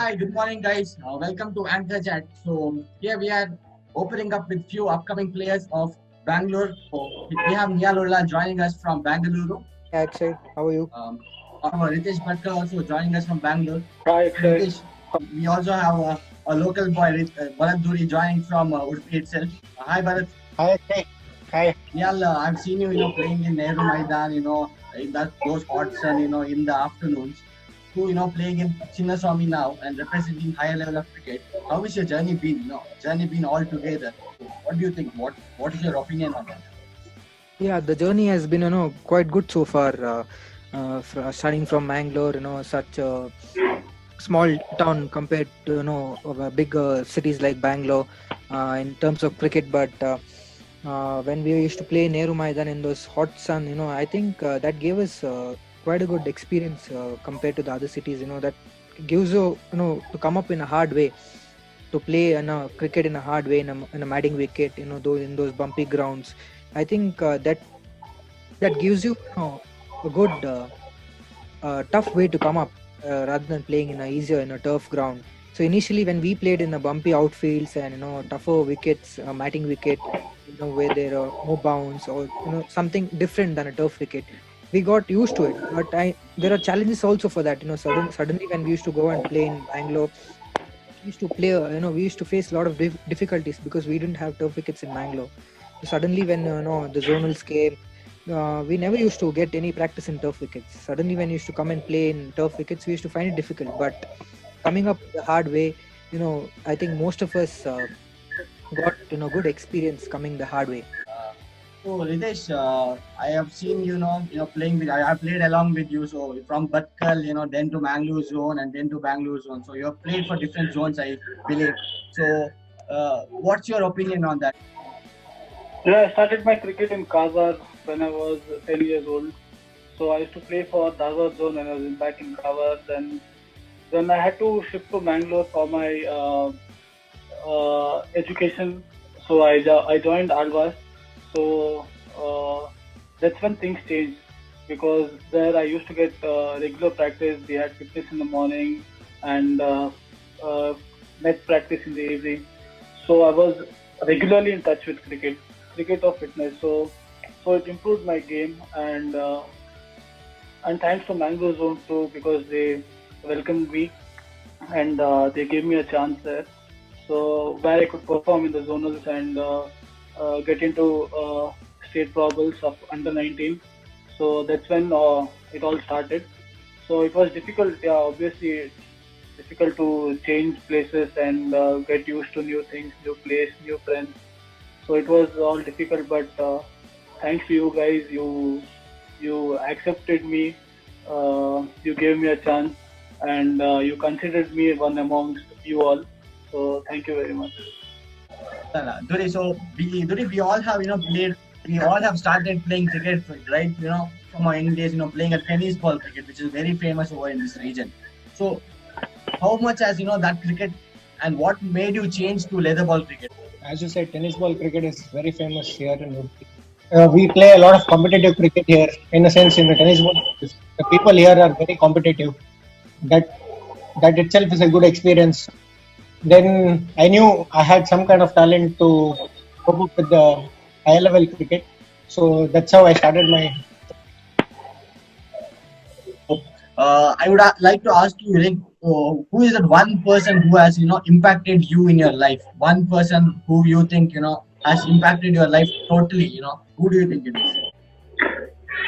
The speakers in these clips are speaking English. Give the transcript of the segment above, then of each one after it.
Hi, good morning, guys. Welcome to Anchor Chat. So here we are opening up with few upcoming players of Bangalore. So we have Nia Lola joining us from Bangalore. Hi Akshay, how are you? Our Ritesh Bhatkar also joining us from Bangalore. Hi, So Akshay. Ritesh, we also have a local boy, Bharat Duri, joining from Udupi itself. Hi, Bharat. Hi, Akshay. Hi. Niyal, I've seen you, playing in Nehru Maidan, in those hot sun, in the afternoons. Playing in Chinnaswamy now and representing higher level of cricket. How is your journey been? Journey been all together. So what do you think? What is your opinion on that? Yeah, the journey has been quite good so far. Starting from Mangalore, such a small town compared to big cities like Bangalore in terms of cricket. But when we used to play Nehru Maidan in those hot sun, I think that gave us quite a good experience compared to the other cities. That gives you to come up in a hard way, to play cricket in a hard way in a matting wicket, those in those bumpy grounds. I think that gives you, a good tough way to come up rather than playing in a easier in a turf ground. So initially, when we played in the bumpy outfields and tougher wickets, matting wicket, where there are no bounce or something different than a turf wicket, we got used to it. But there are challenges also for that. Suddenly when we used to go and play in Bangalore, we used to play. We used to face a lot of difficulties because we didn't have turf wickets in Bangalore. So suddenly, when the zonals came, we never used to get any practice in turf wickets. Suddenly, when we used to come and play in turf wickets, we used to find it difficult. But coming up the hard way, I think most of us got good experience coming the hard way. So Ritesh, I have seen playing with. I have played along with you. So from Batkal, then to Mangalore zone and then to Bangalore zone. So you have played for different zones, I believe. So what's your opinion on that? Yeah, I started my cricket in Kazar when I was 10 years old. So I used to play for Dazar zone when I was back in Kawar. Then I had to shift to Bangalore for my education. So I joined Alvas. So that's when things changed because there I used to get regular practice. We had fitness in the morning and uh, net practice in the evening. So I was regularly in touch with cricket or fitness. So it improved my game and thanks to Mango Zone too because they welcomed me and they gave me a chance there. So where I could perform in the zonals and get into state probables of under 19. So that's when it all started. So it was difficult. Yeah, obviously it's difficult to change places and get used to new things, new place, new friends. So it was all difficult, but thanks to you guys, you accepted me, you gave me a chance, and you considered me one amongst you all. So thank you very much. Duri, we all have played. We all have started playing cricket, right? From our young days, playing a tennis ball cricket, which is very famous over in this region. So, how much has that cricket, and what made you change to leather ball cricket? As you said, tennis ball cricket is very famous here in Udupi. We play a lot of competitive cricket here. In a sense, in the tennis ball, the people here are very competitive. That that itself is a good experience. Then I knew I had some kind of talent to cope up with the high level cricket. So that's how I started my. I would like to ask you, like, who is that one person who has impacted you in your life? One person who you think has impacted your life totally. Who do you think it is?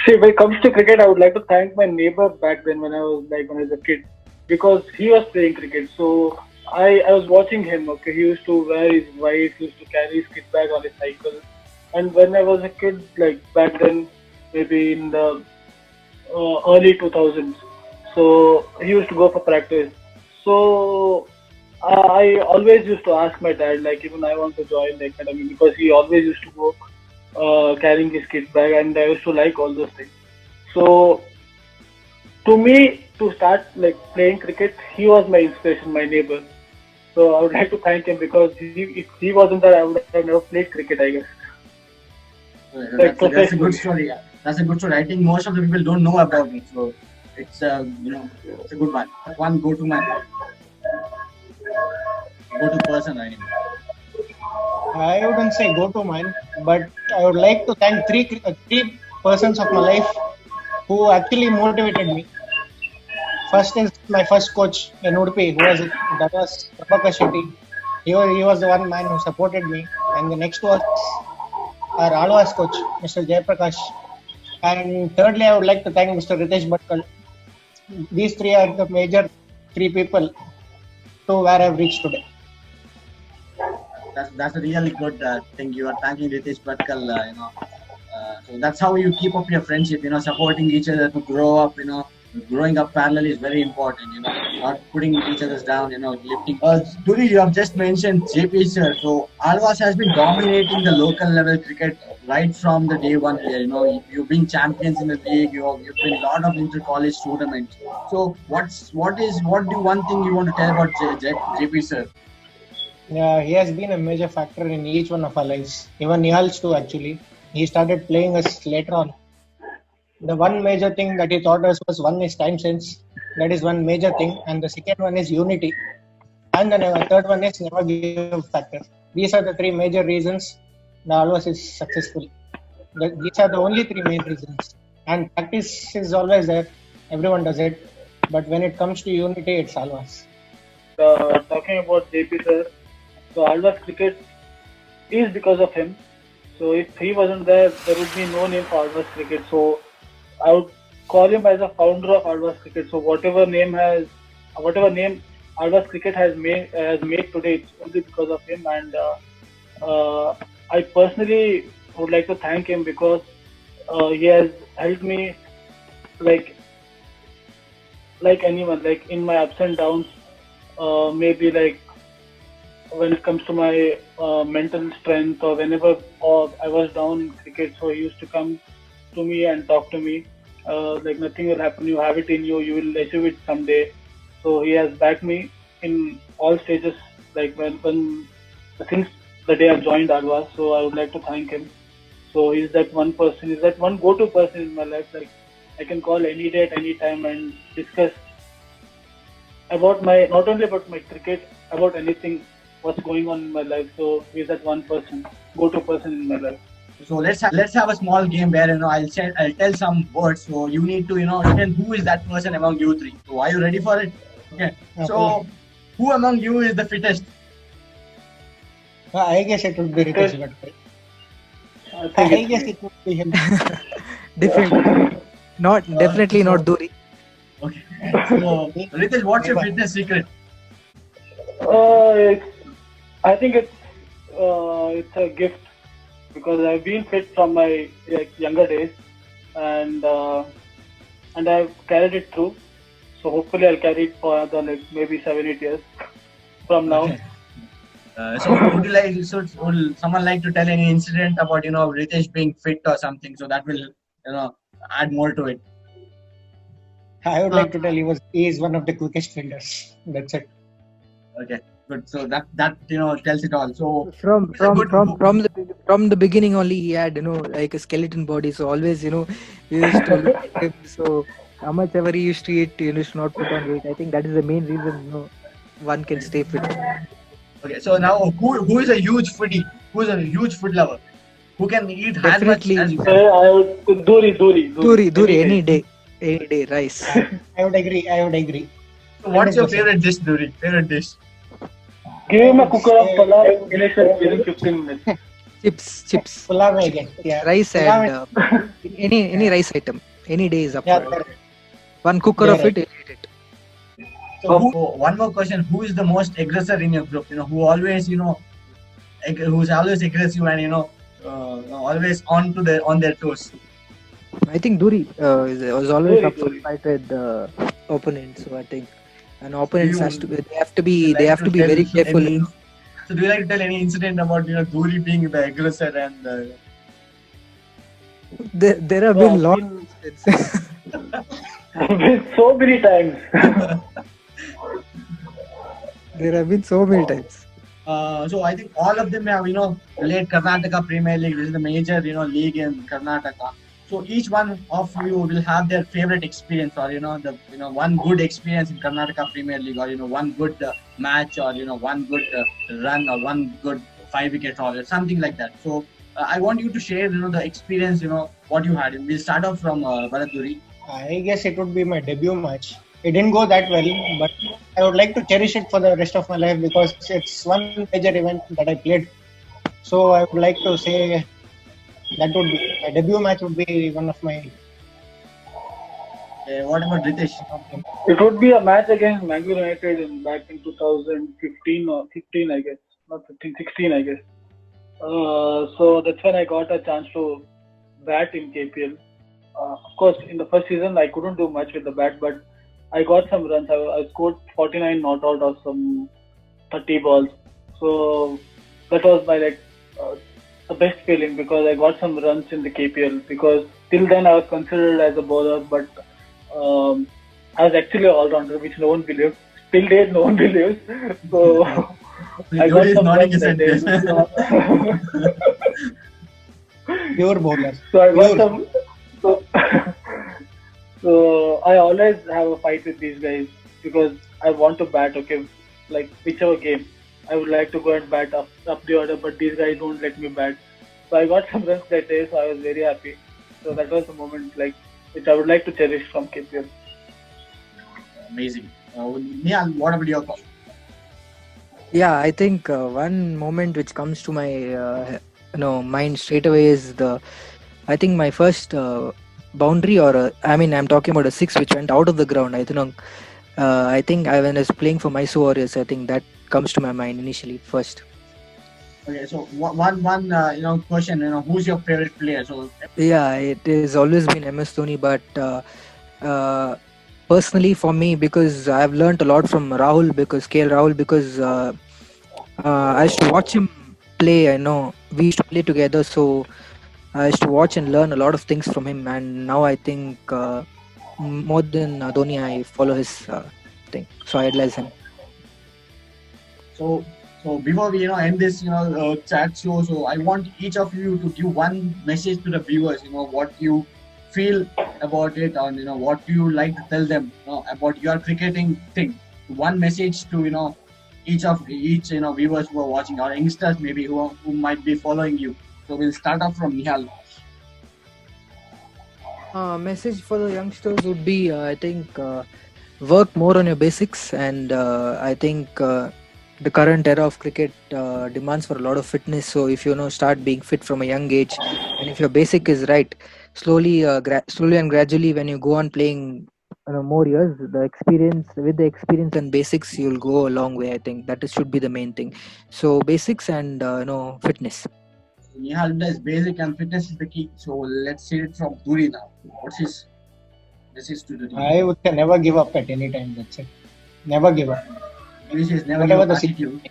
See, when it comes to cricket, I would like to thank my neighbor back then when I was a kid, because he was playing cricket. So I was watching him. Okay, he used to wear his white, he used to carry his kit bag on his cycle. And when I was a kid, like back then, maybe in the early 2000s, so he used to go for practice. So I always used to ask my dad, like even I want to join the academy because he always used to go carrying his kit bag, and I used to like all those things. So to me, to start like playing cricket, he was my inspiration, my neighbor. So I would like to thank him because if he wasn't there, I would have never played cricket, I guess, like That's a good professionally. story. Yeah. That's a good story. I think most of the people don't know about it, so it's it's a good one. One go to man. Go-to person anyway. I wouldn't say go to mine, but I would like to thank three persons of my life who actually motivated me. First is my first coach in Udupi, that was Prabhakar Shetty. He was the one man who supported me, and the next was our Alvas coach, Mr. Jayaprakash. And thirdly, I would like to thank Mr. Ritesh Bhatkal. These three are the major three people to where I've reached today. That's a really good thing. You are thanking Ritesh Bhatkal, so that's how you keep up your friendship. Supporting each other to grow up. Growing up parallel is very important. Not putting each other down. Lifting. Duri, you have just mentioned JP sir. So Alvas has been dominating the local level cricket right from the day one here. You've been champions in the league. You've been a lot of inter-college tournaments. So one thing you want to tell about JP sir? Yeah, he has been a major factor in each one of our lives. Even Nihal's too, actually. He started playing us later on. The one major thing that he taught us was one is time sense. That is one major thing. And the second one is unity. And the third one is never give factor. These are the three major reasons the Alvas is successful. These are the only three main reasons. And practice is always there. Everyone does it. But when it comes to unity, it's Alvas. Talking about JP sir, so Alvas cricket is because of him. So if he wasn't there, there would be no name for Alvas cricket. So I would call him as a founder of Alvas cricket. So whatever name Alvas cricket has made today, it's only because of him. And I personally would like to thank him because he has helped me like anyone, like in my ups and downs. Maybe like when it comes to my mental strength or whenever I was down in cricket, so he used to come to me and talk to me. Like nothing will happen, you have it in you, you will achieve it someday. So he has backed me in all stages, like when since the day I joined Alvas. So I would like to thank him. So he's that one person, he's that one go-to person in my life. Like I can call any day at any time and discuss about not only about my cricket, about anything what's going on in my life. So he's that one person, go-to person in my life. So let's have a small game where I'll tell some words. So you need to tell who is that person among you three. So are you ready for it? Okay. So who among you is the fittest? I guess it would be Ritesh Bhatkal. I guess it would be him. Definitely not Duri. Okay. So Ritesh, what's your fitness secret? I think it's a gift because I've been fit from my younger days, and I've carried it through. So hopefully I'll carry it for another maybe 7-8 years from now. Okay. So would someone like to tell any incident about Ritesh being fit or something? So that will add more to it. I would like to tell he is one of the quickest fielders. That's it. Okay, good. So that tells it all. So from the beginning only he had like a skeleton body. So always we used to look at him. So how much ever he used to eat, he used to not put on weight. I think that is the main reason one can stay fit. Okay, so now who is a huge foodie? Who is a huge food lover? Who can eat as much Definitely as you? I would Duri any day, rice. I would agree. So what's your favorite dish, Duri? Favorite dish? Give him a cooker of pulao, finish it within 15 minutes. Chips. Pulao I guess. Yeah. Rice and any rice item. Any day is up Yeah, for it. One cooker of it, you'll eat it. So one more question: who is the most aggressor in your group? Who always who's always aggressive and always on their toes. I think Duri was always up for the fight with the opponent. So I think an opponent they have to be very careful. So do you like to tell any incident about Duri being the aggressor and? There have been lots of instances. So many times. There have been so many times. So I think all of them have played Karnataka Premier League. This is the major league in Karnataka. So each one of you will have their favorite experience, or one good experience in Karnataka Premier League, or one good match, or one good run, or one good 5 wicket haul, or something like that. So I want you to share the experience, what you had. We'll start off from Bharat. I guess it would be my debut match. It didn't go that well, but I would like to cherish it for the rest of my life because it's one major event that I played. So I would like to say that would be my debut match. Would be one of my. What about Ritesh? It would be a match against Mangalore United back in 2015 or 15, I guess. Not 15, 16, I guess. So that's when I got a chance to bat in KPL. Of course, in the first season, I couldn't do much with the bat, but I got some runs. I scored 49 not out of some 30 balls. So that was my the best feeling because I got some runs in the KPL. Because till then I was considered as a bowler, but I was actually an all-rounder, which no one believed. Till date, no one believes. So I got Is some nodding runs his that head. day. Pure bowler. So I got some. So, so I always have a fight with these guys because I want to bat. Okay, like whichever game, I would like to go and bat up the order, but these guys won't let me bat. So I got some runs that day, so I was very happy. So that was the moment which I would like to cherish from KPL. Amazing. Nihal, what about your call? Yeah, I think one moment which comes to my mind straight away is I think my first boundary, or I'm talking about a six which went out of the ground. I think when I was playing for Mysore Warriors, I think that comes to my mind initially first. Okay, so one question. Who's your favorite player? So Yeah, it has always been MS Dhoni, but personally for me, because I've learned a lot from Rahul, because KL Rahul, because I used to watch him play. I know we used to play together, so I used to watch and learn a lot of things from him. And now I think more than Dhoni, I follow his thing, so I idolize him. So before we end this chat show, so I want each of you to give one message to the viewers. What you feel about it, or what you like to tell them about your cricketing thing. One message to each viewers who are watching, or youngsters maybe who might be following you. So we'll start off from Nihal. Message for the youngsters would be, I think, work more on your basics, and I think the current era of cricket demands for a lot of fitness. So if you start being fit from a young age, and if your basic is right, slowly and gradually, when you go on playing more years, with the experience and basics, you'll go a long way. I think should be the main thing. So basics and fitness. Nihal does basic and fitness is the key. So let's see it from Duri now. What's his message to the team? I would say never give up at any time. That's it. Never give up. He says never Whatever give up the attitude.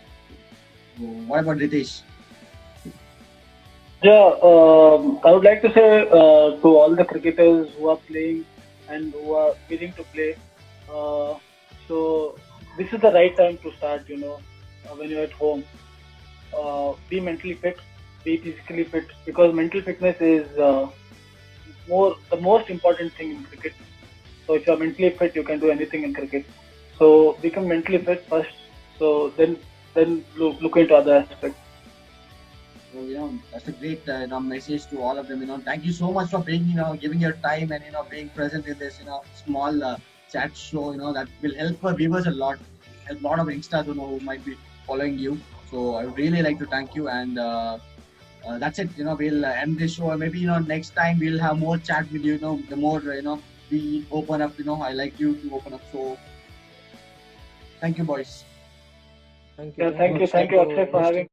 So what about Ritesh? Yeah, I would like to say to all the cricketers who are playing and who are willing to play, so this is the right time to start. When you're at home, be mentally fit, be physically fit, because mental fitness is the most important thing in cricket. So if you're mentally fit, you can do anything in cricket. So become mentally fit first. So then look into other aspects. So that's a great message to all of them. Thank you so much for being giving your time and being present in this small chat show. That will help our viewers a lot. A lot of youngsters who might be following you. So I would really like to thank you, and that's it. We'll end this show. Maybe next time we'll have more chat with you. The more we open up. I like you to open up. So thank you, boys. Thank you. Yeah, thank you, Akshay, for having.